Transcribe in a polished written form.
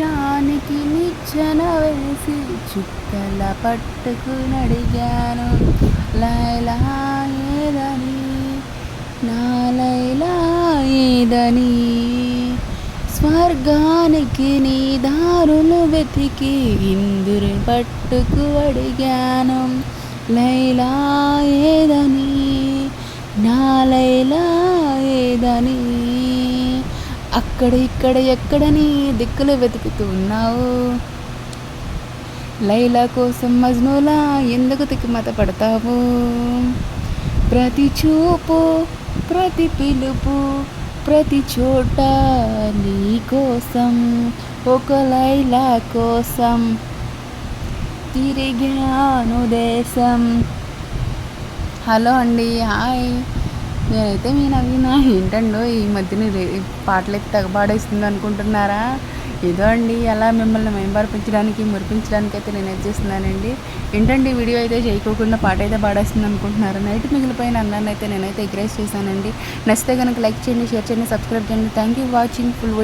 ఆకాశానికి నిచ్చెన వేసి చుక్కల పట్టుకునడిగాను, లైలా ఏదని, నా లైలా ఏదని. స్వర్గానికి నీ దారులు వెతికి ఇందుని పట్టుకు అడిగాను, లైలా ఏదని, నా లైలా ఏదని. అక్కడ ఇక్కడ ఎక్కడ నీ దిక్కులు వెతుకుతున్నావు, లైలా కోసం మజ్నులా ఎందుకు తిక్కుమత పడతావు. ప్రతి చూపు ప్రతి పిలుపు ప్రతి చోట నీ కోసం, ఒక లైలా కోసం తిరిగాను దేశం. హలో అండి, హాయ్. నేనైతే మీ నవీన. ఏంటండో ఈ మధ్యన పాటలైతే తెగబాడేస్తుంది అనుకుంటున్నారా? ఏదో అండి అలా మిమ్మల్ని మైంబర్పించడానికి మురిపించడానికి అయితే నేనైతే చేస్తున్నానండి. ఏంటండి వీడియో అయితే చేయకోకుండా పాట అయితే పాడేస్తుంది అనుకుంటున్నారా? నైట్ మిగిలిపోయిన అన్నాన్ని అయితే నేనైతే ఎగ్రైజ్ చేశానండి. నచ్చితే కనుక లైక్ చేయండి, షేర్ చేయండి, సబ్స్క్రైబ్ చేయండి. Thank you watching full.